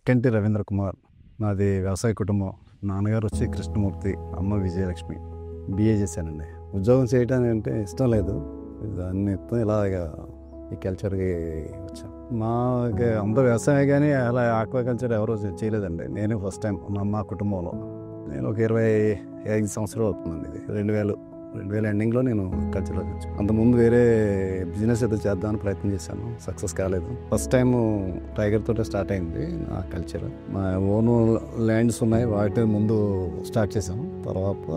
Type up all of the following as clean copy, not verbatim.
నక్కంటి రవీంద్ర కుమార్. నాది వ్యవసాయ కుటుంబం. నాన్నగారు వచ్చి కృష్ణమూర్తి, అమ్మ విజయలక్ష్మి. బిఏ చేశానండి. ఉద్యోగం చేయడానికి అంటే ఇష్టం లేదు. దాన్ని ఇలాగా ఈ కల్చర్కి వచ్చాను. అంత వ్యవసాయం కానీ అలా ఆక్వాకల్చర్ ఎవరో చేయలేదండి. నేనే ఫస్ట్ టైం మా కుటుంబంలో. నేను ఒక 25 సంవత్సరాలు అవుతుందండి. ఇది 2000 ఎండింగ్లో నేను కల్చర్లోకి వచ్చాను. అంతకుముందు వేరే బిజినెస్ ఏదో చేద్దామని ప్రయత్నం చేశాను, సక్సెస్ కాలేదు. ఫస్ట్ టైం టైగర్ తోటే స్టార్ట్ అయింది నా కల్చర్. మా ఓన్ ల్యాండ్స్ ఉన్నాయి, వాటి ముందు స్టార్ట్ చేశాను. తర్వాత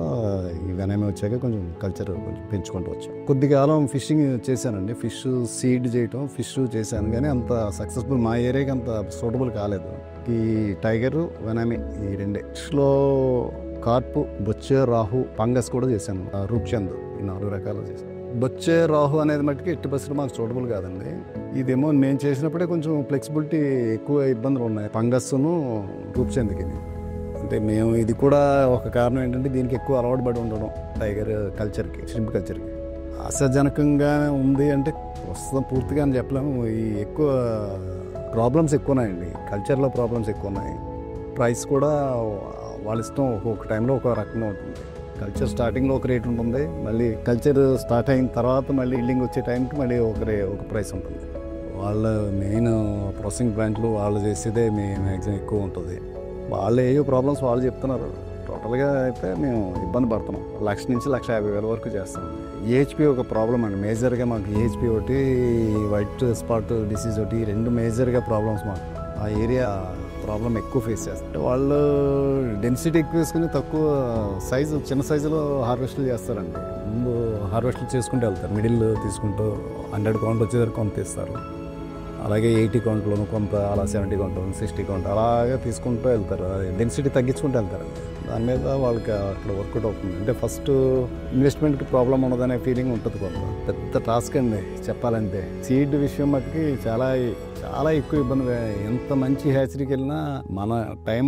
ఈ వెనమే వచ్చాక కొంచెం కల్చర్ పెంచుకుంటూ వచ్చాను. కొద్ది కాలం ఫిషింగ్ చేశానండి. ఫిష్ సీడ్ చేయటం, ఫిష్ చేశాను, కానీ అంత సక్సెస్ఫుల్ మా ఏరియాకి అంత సూటబుల్ కాలేదు. ఈ టైగర్, వెనమి ఈ రెండే. ఫిష్లో కార్పు, బొచ్చే, రాహు, పంగస్ కూడా చేశాను. రూప్చంద్, ఈ 4 రకాలు చేశాను. బొచ్చే, రాహు అనేది మట్టుకి ఎట్టి పరిస్థితులు మాకు సూటబుల్ కాదండి. ఇదేమో నేను చేసినప్పుడే కొంచెం ఫ్లెక్సిబిలిటీ ఎక్కువ ఇబ్బందులు ఉన్నాయి పంగస్ను రూప్చంద్కి. అంటే మేము ఇది కూడా ఒక కారణం ఏంటంటే దీనికి ఎక్కువ అలవాటు పడి ఉండడం. టైగర్ కల్చర్కి, ష్రింప్ కల్చర్కి ఆశాజనకంగా ఉంది అంటే ప్రస్తుతం పూర్తిగా అని చెప్పలేము. ఈ ఎక్కువ ప్రాబ్లమ్స్ ఎక్కువ ఉన్నాయండి. కల్చర్లో ప్రాబ్లమ్స్ ఎక్కువ ఉన్నాయి. ప్రైస్ కూడా వాళ్ళ ఇష్టం. ఒక్కొక్క టైంలో ఒక రకంగా ఉంటుంది. కల్చర్ స్టార్టింగ్లో ఒక రేట్ ఉంటుంది, మళ్ళీ కల్చర్ స్టార్ట్ అయిన తర్వాత మళ్ళీ ఇల్లింగ్ వచ్చే టైంకి మళ్ళీ ఒక ప్రైస్ ఉంటుంది. వాళ్ళ మెయిన్ ప్రాసెసింగ్ ప్లాంట్లు వాళ్ళు చేసేదే మ్యాక్సిమం ఎక్కువ ఉంటుంది. వాళ్ళు ఏవో ప్రాబ్లమ్స్ వాళ్ళు చెప్తున్నారు. టోటల్గా అయితే మేము ఇబ్బంది పడుతున్నాం. 1,00,000 నుంచి 1,50,000 వరకు చేస్తాం. ఏహెచ్పి ఒక ప్రాబ్లం అండి. మేజర్గా మాకు ఏహెచ్పి ఒకటి, వైట్ స్పాట్ డిసీజ్ ఒకటి, 2 మేజర్గా ప్రాబ్లమ్స్ మాకు. ఆ ఏరియా ప్రాబ్లం ఎక్కువ ఫేస్ చేస్తారు. వాళ్ళు డెన్సిటీ ఎక్కువ వేసుకుని తక్కువ సైజు, చిన్న సైజులో హార్వెస్ట్లు చేస్తారండి. ముందు హార్వెస్ట్లు చేసుకుంటూ వెళ్తారు. మిడిల్ తీసుకుంటూ 100 కౌంట్ వచ్చేసరికి కొంత తీస్తారు. అలాగే 80 కౌంట్లోను కొంత, అలా 70 కౌంట్లోను, 60 కౌంట్ అలాగే తీసుకుంటూ వెళ్తారు. డెన్సిటీ తగ్గించుకుంటూ వెళ్తారండి. దాని మీద వాళ్ళకి అక్కడ వర్కౌట్ అవుతుంది. అంటే ఫస్ట్ ఇన్వెస్ట్మెంట్కి ప్రాబ్లం ఉన్నదనే ఫీలింగ్ ఉంటుంది. కొంత పెద్ద టాస్క్ అండి చెప్పాలంటే. సీడ్ విషయం మట్టుకి చాలా ఎక్కువ ఇబ్బంది. ఎంత మంచి హ్యాచరీకి వెళ్ళినా మన టైం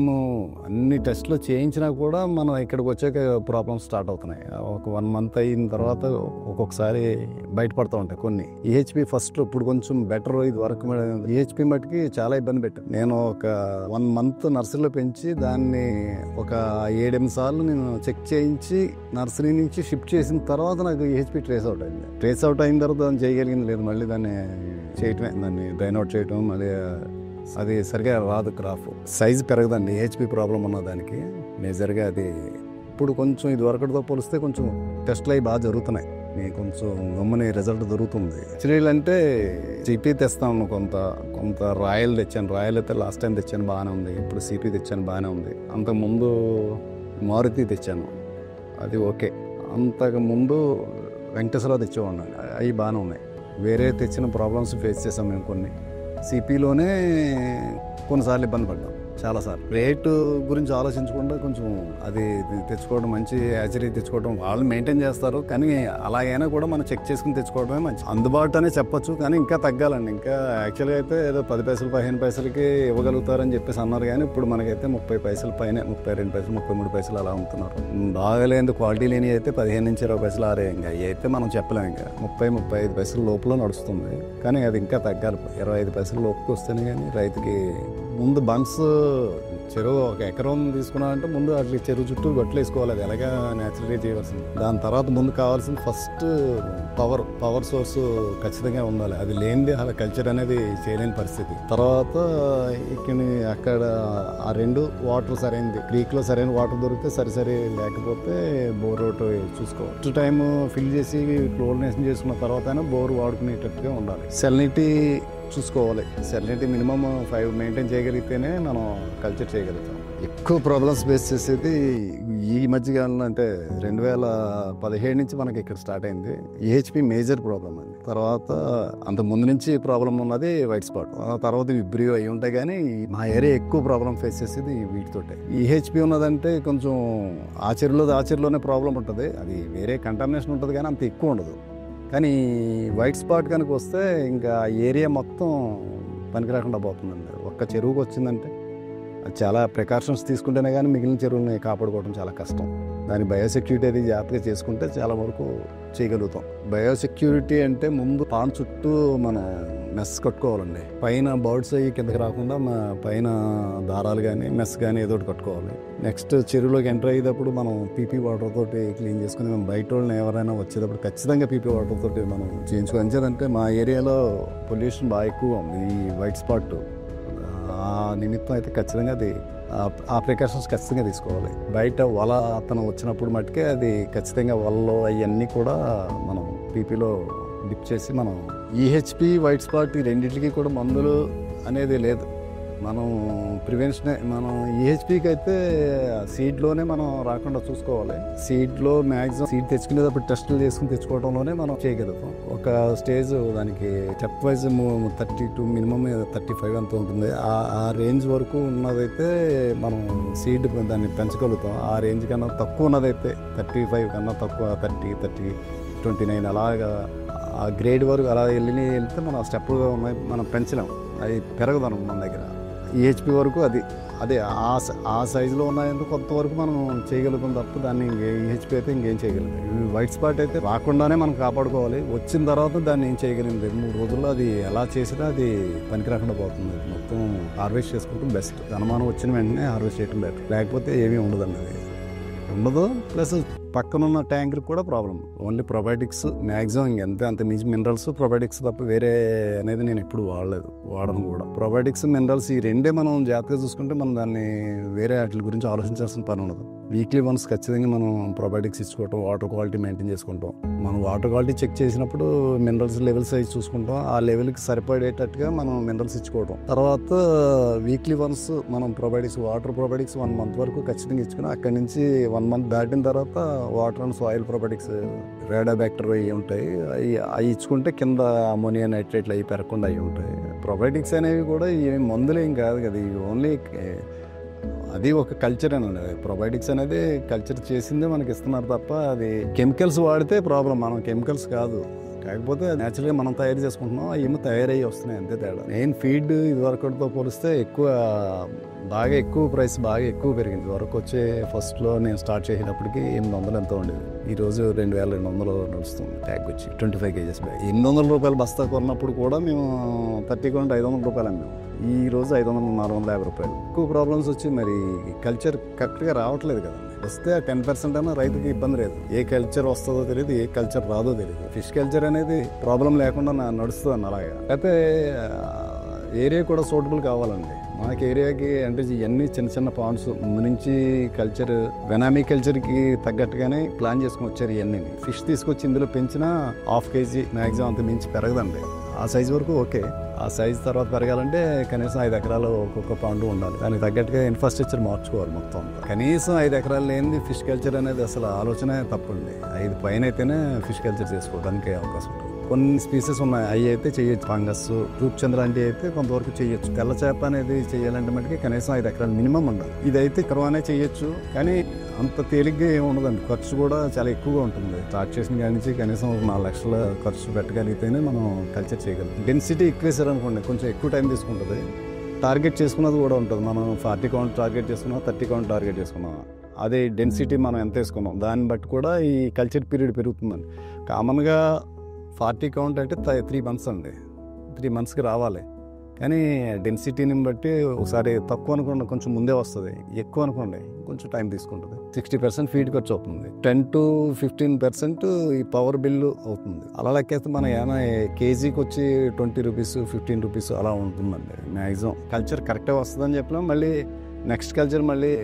అన్ని టెస్ట్లు చేయించినా కూడా మనం ఇక్కడికి వచ్చాక ప్రాబ్లమ్స్ స్టార్ట్ అవుతున్నాయి. ఒక 1 మంత్ అయిన తర్వాత ఒక్కొక్కసారి బయటపడుతూ ఉంటాయి కొన్ని. ఈహెచ్పి ఫస్ట్ ఇప్పుడు కొంచెం బెటర్. ఇది వరకు ఈహెచ్పి మట్టుకి చాలా ఇబ్బంది పెట్టాను. నేను ఒక 1 మంత్ నర్సరీలో పెంచి దాన్ని ఒక 7-8 సార్లు నేను చెక్ చేయించి నర్సరీ నుంచి షిఫ్ట్ చేసిన తర్వాత నాకు ఈహెచ్పి ట్రేస్ అవుట్ అయింది. ట్రేస్ అవుట్ అయిన తర్వాత దాన్ని చేయగలిగింది లేదు. మళ్ళీ దాన్ని చేయటమే, దాన్ని డ్రైన్ అవుట్ చేయటం, మళ్ళీ అది సరిగా రాదు. క్రాప్ సైజ్ పెరగదండి. ఈహెచ్పి ప్రాబ్లం ఉన్న దానికి మేజర్గా అది. ఇప్పుడు కొంచెం ఇది వరకటితో పోలిస్తే కొంచెం టెస్ట్లు అవి బాగా జరుగుతున్నాయి. మీకు కొంచెం గమ్ముని రిజల్ట్ దొరుకుతుంది. హెచ్డీలు అంటే సిపి తెస్తాను, కొంత రాయల్ తెచ్చాను. రాయల్ అయితే లాస్ట్ టైం తెచ్చాను, బాగానే ఉంది. ఇప్పుడు సిపి తెచ్చాను, బాగానే ఉంది. అంతకుముందు మారుతి తెచ్చాను, అది ఓకే. అంతకుముందు వెంకటేశ్వరరావు తెచ్చేవాడిని, అవి బాగానే ఉన్నాయి. వేరే తెచ్చిన ప్రాబ్లమ్స్ ఫేస్ చేసాం మేము కొన్ని. సిపిలోనే కొన్నిసార్లు ఇబ్బంది పడ్డాం, చాలాసార్లు. రేటు గురించి ఆలోచించకుండా కొంచెం అది తెచ్చుకోవడం, మంచి హ్యాచరీ తెచ్చుకోవడం. వాళ్ళు మెయింటైన్ చేస్తారు, కానీ అలాగైనా కూడా మనం చెక్ చేసుకుని తెచ్చుకోవడమే మంచి. అందుబాటు అనే చెప్పొచ్చు, కానీ ఇంకా తగ్గాలండి. ఇంకా యాక్చువల్గా అయితే ఏదో 10 పైసలు 15 పైసలకి ఇవ్వగలుగుతారని చెప్పేసి అన్నారు, కానీ ఇప్పుడు మనకైతే 30 పైసల పైన, 32 పైసలు 33 పైసలు అలా అమ్ముతున్నారు. బాగాలేదు క్వాలిటీ లేని అయితే 15 నుంచి 20 పైసలు ఆరే. ఇంకా అవి అయితే మనం చెప్పలేము. ఇంకా 30-35 పైసల లోపల నడుస్తుంది, కానీ అది ఇంకా తగ్గాలి. 25 పైసల లోపుకి వస్తేనే కానీ రైతుకి. ముందు బన్స్ చెరువు 1 ఎకరం తీసుకున్నామంటే ముందు అట్లా చెరువు చుట్టూ గొట్లు వేసుకోవాలి. అది ఎలాగా న్యాచురల్గా చేయవలసింది. దాని తర్వాత ముందు కావాల్సింది ఫస్ట్ పవర్ సోర్స్ ఖచ్చితంగా ఉండాలి. అది లేనిది అలా కల్చర్ అనేది చేయలేని పరిస్థితి. తర్వాత అక్కడ ఆ 2 వాటర్ సరైనది, క్రీక్లో సరైన వాటర్ దొరికితే సరి, లేకపోతే బోర్ ఒకటి చూసుకోవాలి. ఫస్ట్ టైం ఫిల్ చేసి క్లోరినేషన్ చేసుకున్న తర్వాత బోర్ వాడుకునేటట్టుగా ఉండాలి. సెలనిటీ చూసుకోవాలి. సెలనిటీ మినిమం 5 మెయింటైన్ చేయగలిగితేనే మనం కల్చర్ చేయగలుగుతాం. ఎక్కువ ప్రాబ్లమ్స్ ఫేస్ చేసేది ఈ మధ్యకాలంలో అంటే 2017 నుంచి మనకి ఇక్కడ స్టార్ట్ అయింది. ఈహెచ్పి మేజర్ ప్రాబ్లం అండి. తర్వాత అంత ముందు నుంచి ప్రాబ్లం ఉన్నది వైట్ స్పాట్. తర్వాత విబ్రియో అయి ఉంటాయి, కానీ మా ఏరియా ఎక్కువ ప్రాబ్లం ఫేస్ చేసేది వీటితోటే. ఈహెచ్పి ఉన్నదంటే కొంచెం ఆచరిలోనే ప్రాబ్లం ఉంటుంది. అది వేరే కంటామినేషన్ ఉంటుంది, కానీ అంత ఎక్కువ ఉండదు. కానీ వైట్ స్పాట్ కనుక వస్తే ఇంకా ఏరియా మొత్తం పనికి రాకుండా పోతుందండి. ఒక్క చెరువుకి వచ్చిందంటే అది చాలా ప్రికాషన్స్ తీసుకుంటేనే కానీ మిగిలిన చెరువుల్ని కాపాడుకోవడం చాలా కష్టం. దాని బయోసెక్యూరిటీ అది జాగ్రత్తగా చేసుకుంటే చాలా వరకు చేయగలుగుతాం. బయోసెక్యూరిటీ అంటే ముందు పాండ్ చుట్టూ మన మెస్ కట్టుకోవాలండి. పైన బర్డ్స్ అయ్యి కిందకి రాకుండా పైన దారాలు కానీ మెస్ కానీ ఏదో ఒకటి కట్టుకోవాలి. నెక్స్ట్ చెరువులోకి ఎంటర్ అయ్యేటప్పుడు మనం పీపీ వాటర్ తోటి క్లీన్ చేసుకుని మనం బయట వాళ్ళని ఎవరైనా వచ్చేటప్పుడు ఖచ్చితంగా పీపీ వాటర్ తోటి మనం చేయించుకోవాలి. ఎందుకంటే మా ఏరియాలో పొల్యూషన్ బాగా ఎక్కువ ఉంది, ఈ వైట్ స్పాట్. ఆ నిమిత్తం అయితే ఖచ్చితంగా అది ఆ ప్రికాషన్స్ ఖచ్చితంగా తీసుకోవాలి. బయట వల అతను వచ్చినప్పుడు మట్టుకే అది ఖచ్చితంగా వలలో అవన్నీ కూడా మనం పీపీలో డిప్ చేసి మనం ఈహెచ్పి వైట్ స్పాట్ ఈ రెండింటికి కూడా మందులు అనేది లేదు. మనం ప్రివెన్షనే. మనం ఈహెచ్పికి అయితే సీడ్లోనే మనం రాకుండా చూసుకోవాలి. సీడ్లో మ్యాక్సిమం సీడ్ తెచ్చుకునేటప్పుడు టెస్టులు చేసుకుని తెచ్చుకోవడంలోనే మనం చేయగలుగుతాం. ఒక స్టేజ్ దానికి స్టెప్ వైజ్ 32 మినిమం 35 అంత ఉంటుంది. ఆ రేంజ్ వరకు ఉన్నదైతే మనం సీడ్ దాన్ని పెంచగలుగుతాం. ఆ రేంజ్ కన్నా తక్కువ ఉన్నదైతే 35 కన్నా తక్కువ 30, 29 అలాగా ఆ గ్రేడ్ వరకు అలా వెళ్తే మనం స్టెప్గా ఉన్నాయి మనం పెంచలేం, అది పెరగదు మన దగ్గర. ఈహెచ్పి వరకు అదే ఆ సైజులో ఉన్నాయంటే కొంతవరకు మనం చేయగలుగుతాం తప్ప దాన్ని ఈహెచ్పి అయితే ఇంకేం చేయగలుగుతాం. వైట్ స్పాట్ అయితే రాకుండానే మనం కాపాడుకోవాలి. వచ్చిన తర్వాత దాన్ని ఏం చేయగలిగింది 2-3 రోజుల్లో అది ఎలా చేసినా అది పనికి రాకుండా పోతుంది. మొత్తం హార్వెస్ట్ చేసుకోవడం బెస్ట్. అనుమానం వచ్చిన వెంటనే హార్వెస్ట్ చేయడం బెటర్, లేకపోతే ఏమీ ఉండదండి. అది ఉండదు. ప్లస్ పక్కనున్న ట్యాంక్ కూడా ప్రాబ్లం. ఓన్లీ ప్రొబయోటిక్స్ మ్యాక్సిమం అంత మించి మినరల్స్ ప్రొబయోటిక్స్ తప్ప వేరే అనేది నేను ఎప్పుడు వాడను కూడా. ప్రొబయోటిక్స్ మినరల్స్ ఈ రెండే మనం జాగ్రత్తగా చూసుకుంటే మనం దాన్ని వేరే వాటి గురించి ఆలోచించాల్సిన పని ఉండదు. వీక్లీ వన్స్ ఖచ్చితంగా మనం ప్రొబయోటిక్స్ ఇచ్చుకోవటం, వాటర్ క్వాలిటీ మెయింటైన్ చేసుకుంటాం. మనం వాటర్ క్వాలిటీ చెక్ చేసినప్పుడు మినరల్స్ లెవెల్స్ అవి చూసుకుంటాం. ఆ లెవెల్కి సరిపడేటట్టుగా మనం మినరల్స్ ఇచ్చుకోవటం. తర్వాత వీక్లీ వన్స్ మనం వాటర్ ప్రొబయోటిక్స్ 1 month వరకు ఖచ్చితంగా ఇచ్చుకుని అక్కడి నుంచి 1 month దాటిన తర్వాత వాటర్ అండ్ సాయిల్ ప్రొబయోటిక్స్ రేడోబ్యాక్టర్ అవి ఉంటాయి. అవి ఇచ్చుకుంటే కింద అమోనియా నైట్రేట్లు అవి పెరగకుండా అవి ఉంటాయి. ప్రొబయోటిక్స్ అనేవి కూడా ఏం మందులేం కాదు కదా, ఓన్లీ అది ఒక కల్చర్ అనండి. ప్రొబయోటిక్స్ అనేది కల్చర్ చేసిందే మనకి ఇస్తున్నారు తప్ప అది కెమికల్స్ వాడితే ప్రాబ్లం. మనం కెమికల్స్ కాదు, కాకపోతే న్యాచురల్గా మనం తయారు చేసుకుంటున్నాం, అవి తయారయ్యి వస్తున్నాయి, అంతే తేడా. మెయిన్ ఫీడ్ ఇదివరకుతో పోలిస్తే బాగా ఎక్కువ ప్రైస్ బాగా ఎక్కువ పెరిగింది. ఇదివరకు వచ్చే ఫస్ట్లో నేను స్టార్ట్ చేసేటప్పటికి 800 ఎంతో ఉండేది. ఈరోజు 2200 నడుస్తుంది ట్యాగ్ వచ్చి 25 kgs బ్యాగ్. 800 రూపాయలు బస్తా కొన్నప్పుడు కూడా మేము 30 కొంటే 500 రూపాయలు అమ్మాము. ఈ రోజు 500-450 రూపాయలు. ఎక్కువ ప్రాబ్లమ్స్ వచ్చి మరి కల్చర్ కరెక్ట్గా రావట్లేదు కదండి. వస్తే 10% అయినా రైతుకి ఇబ్బంది లేదు. ఏ కల్చర్ వస్తుందో తెలియదు, ఏ కల్చర్ రాదో తెలియదు. ఫిష్ కల్చర్ అనేది ప్రాబ్లం లేకుండా నడుస్తుంది అలాగా. అయితే ఏరియా కూడా సూటబుల్ కావాలండి మనకి ఏరియాకి. అంటే ఇవన్నీ చిన్న చిన్న పాండ్స్ నుంచి కల్చర్ వెనామీ కల్చర్కి తగ్గట్టుగానే ప్లాన్ చేసుకుని వచ్చారు. ఇవన్నీ ఫిష్ తీసుకొచ్చి ఇందులో పెంచినా 1/2 kg మ్యాక్సిమం అంత మించి పెరగదండి. ఆ సైజు వరకు ఓకే. ఆ సైజు తర్వాత పెరగాలంటే కనీసం 5 ఎకరాలు ఒక్కొక్క పాండు ఉండాలి. దానికి తగ్గట్టుగా ఇన్ఫ్రాస్ట్రక్చర్ మార్చుకోవాలి మొత్తం అంతా. కనీసం 5 ఎకరాలు లేనిది ఫిష్ కల్చర్ అనేది అసలు ఆలోచన తప్పుంది. 5 పైన అయితేనే ఫిష్ కల్చర్ చేసుకోవడానికి అవకాశం ఉంటుంది. కొన్ని స్పీసెస్ ఉన్నాయి, అవి అయితే చేయొచ్చు. ఫంగస్, రూప్చంద్ర అంటే అయితే కొంతవరకు చేయొచ్చు. తెల్ల చేప అనేది చేయాలంటే మటుకి కనీసం 5 ఎకరాలు మినిమం ఉండాలి. ఇదైతే కరువానే చేయొచ్చు, కానీ అంత తేలిగ్గా ఏమి ఉండదండి. ఖర్చు కూడా చాలా ఎక్కువగా ఉంటుంది. స్టార్ట్ చేసిన కాడి నుంచి కనీసం 4 లక్షల ఖర్చు పెట్టగలిగితేనే మనం కల్చర్ చేయగలం. డెన్సిటీ ఎక్కువేసారు అనుకోండి, కొంచెం ఎక్కువ టైం తీసుకుంటుంది. టార్గెట్ చేసుకున్నది కూడా ఉంటుంది. మనం 40 కౌంట్ టార్గెట్ చేసుకున్నాం, 30 కౌంట్ టార్గెట్ చేసుకున్నాం. అదే డెన్సిటీ మనం ఎంత వేసుకున్నాం దాన్ని బట్టి కూడా ఈ కల్చర్ పీరియడ్ పెరుగుతుందండి. కామన్గా 40 కౌంట్ అంటే 3 months అండి. 3 monthsకి రావాలి. కానీ డెన్సిటీని బట్టి ఒకసారి తక్కువ అనుకోండి కొంచెం ముందే వస్తుంది, ఎక్కువ అనుకోండి కొంచెం టైం తీసుకుంటుంది. 60% ఫీడ్ ఖర్చు అవుతుంది, 10-15% ఈ పవర్ బిల్లు అవుతుంది. అలా లెక్కేస్తే మన ఏమైనా కేజీకి వచ్చి 20 రూపీస్ 15 రూపీస్ అలా ఉంటుందండి మ్యాక్సిమం. కల్చర్ కరెక్ట్గా వస్తుందని చెప్పినాం, మళ్ళీ నెక్స్ట్ కల్చర్ మళ్ళీ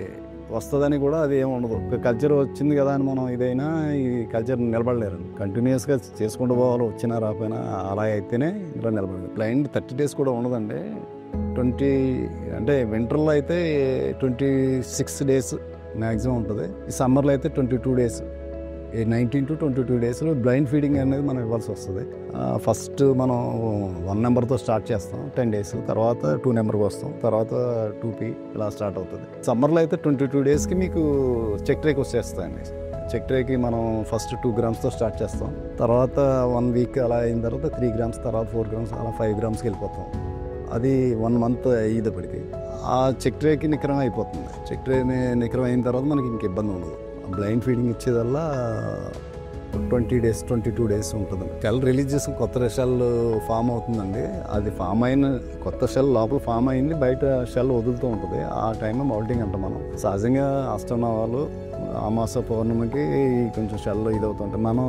వస్తుందని కూడా అది ఏమి ఉండదు. ఒక కల్చర్ వచ్చింది కదా అని మనం ఇదైనా ఈ కల్చర్ నిలబడలేరు. కంటిన్యూస్గా చేసుకుంటూ పోవాలి, వచ్చినా రాకపోయినా అలా అయితేనే ఇలా నిలబడలేదు. బ్లైండ్ 30 days కూడా ఉండదండి. 20 అంటే వింటర్లో అయితే 26 days మ్యాక్సిమం ఉంటుంది. ఈ సమ్మర్లో అయితే 22 days, 19 to 22 daysలో బ్లైండ్ ఫీడింగ్ అనేది మనం ఇవ్వాల్సి వస్తుంది. ఫస్ట్ మనం 1 నెంబర్తో స్టార్ట్ చేస్తాం 10 days, తర్వాత 2 నెంబర్కి వస్తాం, తర్వాత 2P ఇలా స్టార్ట్ అవుతుంది. సమ్మర్లో అయితే 22 daysకి మీకు చెక్ ట్రేకి వచ్చేస్తాయండి. చెక్ ట్రేకి మనం ఫస్ట్ 2 grams స్టార్ట్ చేస్తాం, తర్వాత 1 week అలా అయిన తర్వాత 3 grams, తర్వాత 4 grams, అలా 5 gramsకి వెళ్ళిపోతాం. అది 1 month అయ్యేటప్పటికి ఆ చెక్ ట్రేకి నికరం అయిపోతుంది. చెక్ ట్రే నికరం అయిన తర్వాత మనకి ఇంక ఇబ్బంది ఉండదు. బ్లైండ్ ఫీడింగ్ ఇచ్చేదల్లా 20 days 22 days ఉంటుంది. షెల్ రిలీజ్ చేసిన కొత్త షెల్ ఫామ్ అవుతుందండి. అది ఫామ్ అయిన కొత్త షెల్ లోపల ఫామ్ అయింది, బయట షెల్ వదులుతూ ఉంటుంది. ఆ టైంలో మౌల్టింగ్ అంటాం మనం. సహజంగా అష్టనవాలు అమాస పౌర్ణమికి కొంచెం షెల్ ఇది అవుతుంటాయి. మనం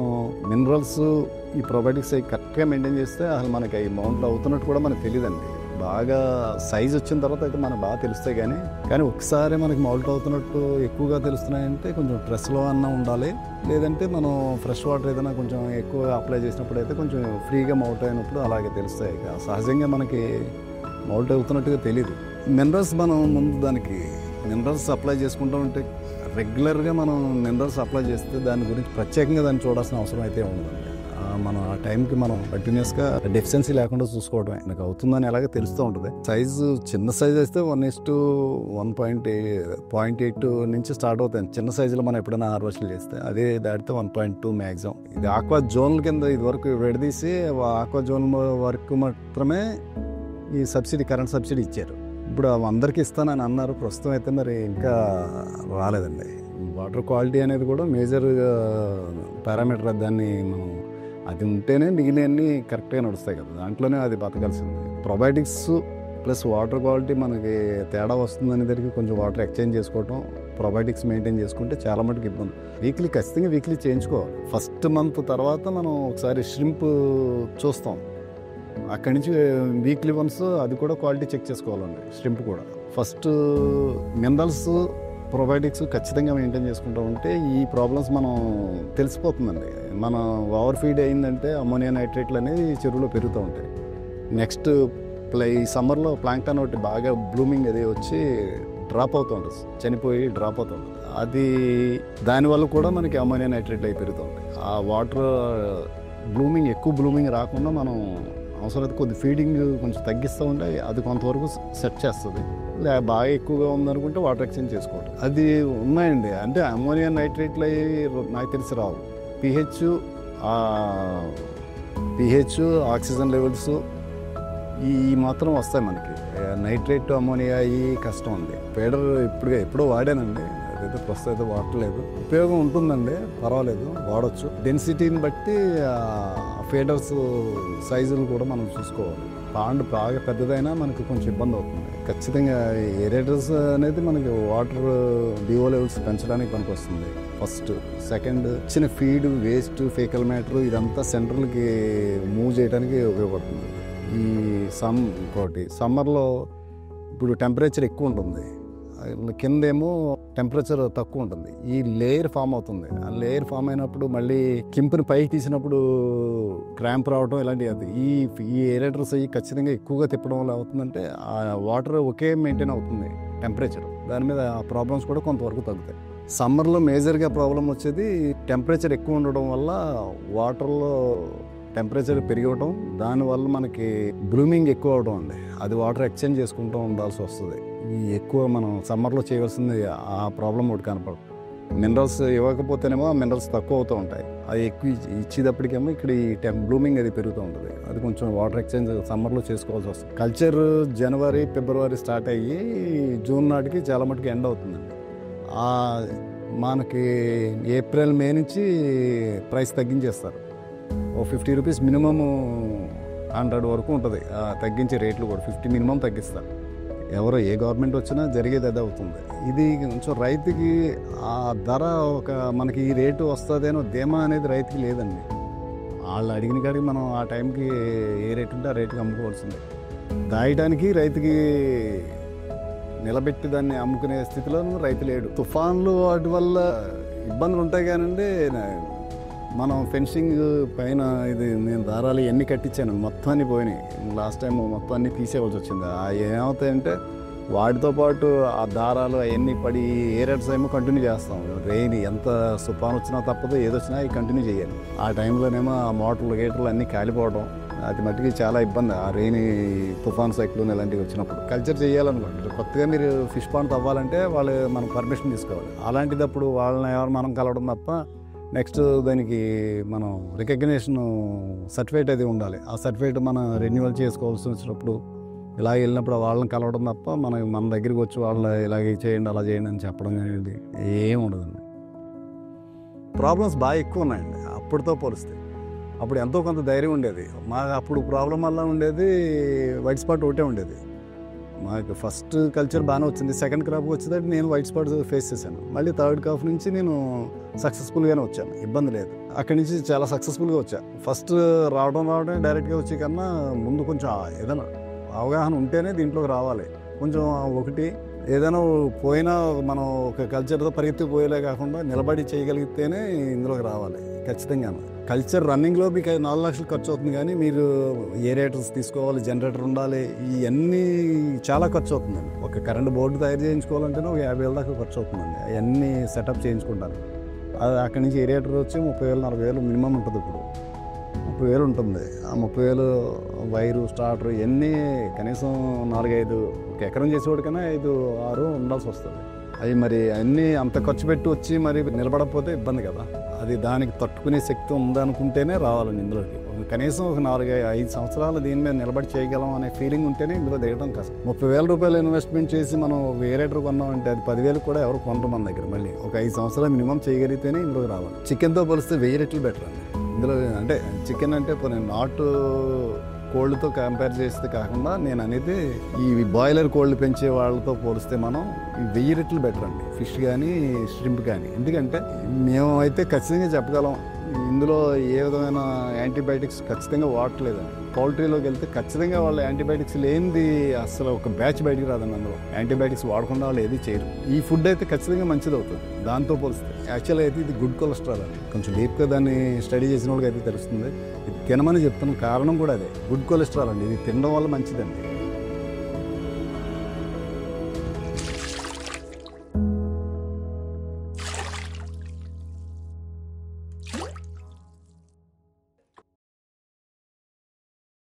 మినరల్స్ ఈ ప్రొబయోటిక్స్ కరెక్ట్గా మెయింటైన్ చేస్తే అసలు మనకి అవి మౌంట్లు అవుతున్నట్టు కూడా మనకు తెలియదండి. బాగా సైజ్ వచ్చిన తర్వాత అయితే మనకు బాగా తెలుస్తాయి. కానీ ఒకసారి మనకి మౌల్ట్ అవుతున్నట్టు ఎక్కువగా తెలుస్తున్నాయంటే కొంచెం ప్రెస్లో అన్నా ఉండాలి, లేదంటే మనం ఫ్రెష్ వాటర్ ఏదైనా కొంచెం ఎక్కువ అప్లై చేసినప్పుడు అయితే కొంచెం ఫ్రీగా మౌల్ట్ అయినప్పుడు అలాగే తెలుస్తాయి. సహజంగా మనకి మౌల్ట్ అవుతున్నట్టుగా తెలియదు. మినరల్స్ మనం ముందు దానికి మినరల్స్ అప్లై చేసుకుంటూ ఉంటే రెగ్యులర్గా మనం మినరల్స్ అప్లై చేస్తే దాని గురించి ప్రత్యేకంగా దాన్ని చూడాల్సిన అవసరం అయితే ఉండదండి. మనం ఆ టైంకి మనం కంటిన్యూస్గా డెఫిషియన్సీ లేకుండా చూసుకోవడమే. నాకు అవుతుందని ఎలాగ తెలుస్తూ ఉంటుంది. సైజు చిన్న సైజ్ అయితే 1:1.8 నుంచి స్టార్ట్ అవుతాయి. చిన్న సైజులో మనం ఎప్పుడైనా హార్వెస్ట్లు చేస్తే అదే దాటితే 1.2 మ్యాక్సిమం. ఇది ఆక్వా జోన్ల కింద ఇది వరకు విడదీసి ఆక్వా జోన్ వరకు మాత్రమే ఈ సబ్సిడీ, కరెంట్ సబ్సిడీ ఇచ్చారు. ఇప్పుడు అందరికీ ఇస్తానని అన్నారు. ప్రస్తుతం అయితే మరి ఇంకా రాలేదండి. వాటర్ క్వాలిటీ అనేది కూడా మేజర్ పారామీటర్. దాన్ని మనం అది ఉంటేనే మిగిలినవన్నీ కరెక్ట్గా నడుస్తాయి కదా, దాంట్లోనే అది బతకాల్సింది. ప్రొబయోటిక్స్ ప్లస్ వాటర్ క్వాలిటీ మనకి తేడా వస్తుందనే దానికి కొంచెం వాటర్ ఎక్స్చేంజ్ చేసుకోవటం, ప్రొబయోటిక్స్ మెయింటైన్ చేసుకుంటే చాలా మటుకు ఇబ్బంది. ఖచ్చితంగా వీక్లీ చేయించుకోవాలి. ఫస్ట్ మంత్ తర్వాత మనం ఒకసారి ష్రింప్ చూస్తాం, అక్కడి నుంచి వీక్లీ వన్స్ అది కూడా క్వాలిటీ చెక్ చేసుకోవాలండి. ష్రింప్ కూడా ఫస్ట్ మినరల్స్ ప్రొబయోటిక్స్ ఖచ్చితంగా మెయింటైన్ చేసుకుంటూ ఉంటే ఈ ప్రాబ్లమ్స్ మనం తెలిసిపోతుందండి. మనం ఓవర్ ఫీడ్ అయిందంటే అమ్మోనియా నైట్రేట్లు అనేది చెరువులో పెరుగుతూ ఉంటాయి. నెక్స్ట్ ఈ సమ్మర్లో ప్లాంక్టన్ ఒకటి బాగా బ్లూమింగ్ అది వచ్చి డ్రాప్ అవుతూ ఉంటుంది, చనిపోయి డ్రాప్ అవుతూ ఉంటుంది. అది దానివల్ల కూడా మనకి అమ్మోనియా నైట్రేట్లు అవి పెరుగుతూ ఉంటాయి. ఆ వాటర్ ఎక్కువ బ్లూమింగ్ రాకుండా మనం అవసరమైతే కొద్ది ఫీడింగ్ కొంచెం తగ్గిస్తూ ఉంటే అది కొంతవరకు సెట్ చేస్తుంది. బాగా ఎక్కువగా ఉందనుకుంటే వాటర్ ఎక్స్చేంజ్ చేసుకోవటం అది ఉన్నాయండి. అంటే అమ్మోనియా నైట్రేట్లు అవి నాకు తెలిసి రావు. పిహెచ్ ఆక్సిజన్ లెవెల్స్ ఈ మాత్రం వస్తాయి మనకి. నైట్రేట్ అమ్మోనియా ఈ కష్టం ఉంది. ఫీడర్ ఎప్పుడో వాడానండి, అదైతే ప్రస్తుతం అయితే వాడలేదు. ఉపయోగం ఉంటుందండి, పర్వాలేదు, వాడచ్చు. డెన్సిటీని బట్టి ఫీడర్స్ సైజులు కూడా మనం చూసుకోవాలి. పాండ్ బాగా పెద్దదైనా మనకు కొంచెం ఇబ్బంది అవుతుంది. ఖచ్చితంగా ఏరేటర్స్ అనేది మనకి వాటర్ డిఓ లెవెల్స్ పెంచడానికి పనికి వస్తుంది. ఫస్ట్ సెకండ్ చిన్న ఫీడ్, వేస్ట్, ఫేకల్ మ్యాటర్ ఇదంతా సెంట్రల్కి మూవ్ చేయడానికి ఉపయోగపడుతుంది. ఈ ఇంకోటి సమ్మర్లో ఇప్పుడు టెంపరేచర్ ఎక్కువ ఉంటుంది, కిందేమో టెంపరేచర్ తక్కువ ఉంటుంది. ఈ లేయర్ ఫామ్ అవుతుంది. ఆ లేయర్ ఫామ్ అయినప్పుడు మళ్ళీ కింపుని పైకి తీసినప్పుడు క్రాంప్ రావడం ఇలాంటివి. ఈ ఏరేటర్స్ అవి ఖచ్చితంగా ఎక్కువగా తిప్పడం వల్ల అవుతుందంటే ఆ వాటర్ ఒకే మెయింటైన్ అవుతుంది టెంపరేచర్. దాని మీద ఆ ప్రాబ్లమ్స్ కూడా కొంతవరకు తగ్గుతాయి. సమ్మర్లో మేజర్గా ప్రాబ్లం వచ్చేది టెంపరేచర్ ఎక్కువ ఉండడం వల్ల వాటర్లో టెంపరేచర్ పెరిగవడం, దానివల్ల మనకి బ్లూమింగ్ ఎక్కువ అవడం అండి. అది వాటర్ ఎక్స్చేంజ్ చేసుకుంటూ ఉండాల్సి వస్తుంది. ఎక్కువ మనం సమ్మర్లో చేయవలసింది ఆ ప్రాబ్లం ఒకటి కనపడదు. మినరల్స్ ఇవ్వకపోతేనేమో ఆ మినరల్స్ తక్కువ అవుతూ ఉంటాయి. అది ఎక్కువ ఇచ్చేటప్పటికేమో ఇక్కడ ఈ బ్లూమింగ్ అది పెరుగుతూ ఉంటుంది. అది కొంచెం వాటర్ ఎక్స్చేంజ్ సమ్మర్లో చేసుకోవాల్సి వస్తుంది. కల్చర్ జనవరి ఫిబ్రవరి స్టార్ట్ అయ్యి జూన్ నాటికి చాలా మటుకు ఎండ్ అవుతుందండి. మనకి ఏప్రిల్ మే నుంచి ప్రైస్ తగ్గించేస్తారు. ఓ 50 రూపీస్ మినిమమ్ 100 వరకు ఉంటుంది తగ్గించే రేట్లు కూడా. 50 మినిమం తగ్గిస్తారు. ఏ గవర్నమెంట్ వచ్చినా జరిగేది అదే అవుతుంది. ఇది కొంచెం రైతుకి ఆ ధర మనకి ఈ రేటు వస్తుంది అని ధీమా అనేది రైతుకి లేదండి. వాళ్ళు అడిగిన కాడికి మనం ఆ టైంకి ఏ రేటు ఉంటే ఆ రేటుకి అమ్ముకోవాల్సిందే. దాయడానికి రైతుకి నిలబెట్టి దాన్ని అమ్ముకునే స్థితిలో రైతు లేడు. తుఫాన్లు వాటి వల్ల ఇబ్బందులు ఉంటాయి కానండి. మనం ఫెన్సింగ్ పైన నేను దారాలు ఎన్ని కట్టించాను, మొత్తం అన్ని పోయినాయి. లాస్ట్ టైం మొత్తం అన్ని తీసేయవలసి వచ్చింది. ఏమవుతాయంటే వాటితో పాటు ఆ దారాలు అవన్నీ పడి ఏరేట్స్ ఏమో కంటిన్యూ చేస్తాం. రెయిన్ ఎంత తుఫాన్ వచ్చినా తప్పదు, ఏదొచ్చినా అవి కంటిన్యూ చేయాలి. ఆ టైంలోనేమో ఆ మోటార్లు గేటర్లు అన్నీ కాలిపోవడం, అది మట్టికి చాలా ఇబ్బంది. ఆ రెయిన్, తుఫాన్, సైక్లోన్ ఇలాంటివి వచ్చినప్పుడు కల్చర్ చేయాలనుకోండి. కొత్తగా మీరు ఫిష్ పాండ్ తవ్వాలంటే మనం పర్మిషన్ తీసుకోవాలి. అలాంటిదప్పుడు వాళ్ళని మనం కలవడం తప్ప నెక్స్ట్ దానికి మనం రికగ్నేషన్ సర్టిఫికేట్ అది ఉండాలి. ఆ సర్టిఫికేట్ మనం రెన్యువల్ చేసుకోవాల్సి వచ్చినప్పుడు ఇలా వెళ్ళినప్పుడు వాళ్ళని కలవడం తప్ప మన దగ్గరికి వచ్చి వాళ్ళు ఇలాగే చేయండి అలా చేయండి అని చెప్పడం అనేది ఏం ఉండదండి. ప్రాబ్లమ్స్ బాగా ఎక్కువ ఉన్నాయండి అప్పటితో పోలిస్తే. అప్పుడు ఎంతో కొంత ధైర్యం ఉండేది. అప్పుడు ప్రాబ్లం వల్ల ఉండేది వైట్ స్పాట్ ఒకటే ఉండేది. మాకు ఫస్ట్ కల్చర్ బాగానే వచ్చింది. సెకండ్ క్రాప్కి వచ్చేదాన్ని నేను వైట్ స్పాట్ ఫేస్ చేశాను. మళ్ళీ థర్డ్ క్రాప్ నుంచి నేను సక్సెస్ఫుల్గానే వచ్చాను, ఇబ్బంది లేదు. అక్కడి నుంచి చాలా సక్సెస్ఫుల్గా వచ్చా. ఫస్ట్ రావడం డైరెక్ట్గా వచ్చే కన్నా ముందు కొంచెం ఏదైనా అవగాహన ఉంటేనే దీంట్లోకి రావాలి. కొంచెం ఒకటి ఏదైనా పోయినా మనం ఒక కల్చర్తో పరిగెత్తిపోయేలే కాకుండా నిలబడి చేయగలిగితేనే ఇందులోకి రావాలి ఖచ్చితంగా. కల్చర్ రన్నింగ్లో మీకు 4 లక్షలు ఖర్చు అవుతుంది, కానీ మీరు ఏరియేటర్స్ తీసుకోవాలి, జనరేటర్ ఉండాలి, ఇవన్నీ చాలా ఖర్చు అవుతుందండి. ఒక కరెంట్ బోర్డు తయారు చేయించుకోవాలంటేనే ఒక 50,000 దాకా ఖర్చు అవుతుందండి. అవన్నీ సెటప్ చేయించుకుంటాను. అది అక్కడి నుంచి ఏరియేటర్ వచ్చి 30,000 40,000 మినిమం ఉంటుంది. ఇప్పుడు 30,000 ఉంటుంది. ఆ 30,000 వైరు స్టార్టర్ ఇవన్నీ కనీసం 4-5 ఒక ఎకరం చేసేవాడికైనా 5-6 ఉండాల్సి వస్తుంది. అవి మరి అన్నీ అంత ఖర్చు పెట్టి వచ్చి మరి నిలబడకపోతే ఇబ్బంది కదా. అది దానికి తట్టుకునే శక్తి ఉందనుకుంటేనే రావాలండి ఇందులోకి. కనీసం ఒక 4-5 సంవత్సరాలు దీని మీద నిలబడి చేయగలం అనే ఫీలింగ్ ఉంటేనే ఇందులో దిగడం కష్టం. 30,000 రూపాయలు ఇన్వెస్ట్మెంట్ చేసి మనం వేరేటర్ కొన్నామంటే అది 10,000 కూడా ఎవరు కొనరు మన దగ్గర. మళ్ళీ ఒక 5 సంవత్సరాలు మినిమం చేయగలిగితేనే ఇందులోకి రావాలి. చికెన్తో పోలిస్తే 1000 రెట్లు బెటర్ అండి ఇందులో. అంటే చికెన్ అంటే నాటు కోళ్ళతో కంపేర్ చేస్తే కాకుండా నేను అనేది ఈ బాయిలర్ కోళ్ళు పెంచే వాళ్ళతో పోలిస్తే మనం ఈ 1000 రెట్లు బెటర్ అండి ఫిష్ కానీ ష్రింప్ కానీ. ఎందుకంటే మేము అయితే ఖచ్చితంగా చెప్పగలం ఇందులో ఏ విధమైన యాంటీబయాటిక్స్ ఖచ్చితంగా వాడట్లేదండి. పౌల్ట్రీలోకి వెళ్తే ఖచ్చితంగా వాళ్ళు యాంటీబయాటిక్స్ లేనిది అసలు ఒక బ్యాచ్ బయటికి రాదండి. అందులో యాంటీబయాటిక్స్ వాడకుండా వాళ్ళు ఏది చేయరు. ఈ ఫుడ్ అయితే ఖచ్చితంగా మంచిది అవుతుంది దాంతో పోలిస్తే. యాక్చువల్గా అయితే ఇది గుడ్ కొలెస్ట్రాల్ అండి. కొంచెం డీప్గా దాన్ని స్టడీ చేసిన వాళ్ళకి అయితే తెలుస్తుంది. ఇది తినమని చెప్తున్న కారణం కూడా అదే, గుడ్ కొలెస్ట్రాల్ అండి. ఇది తినడం వల్ల మంచిదండి.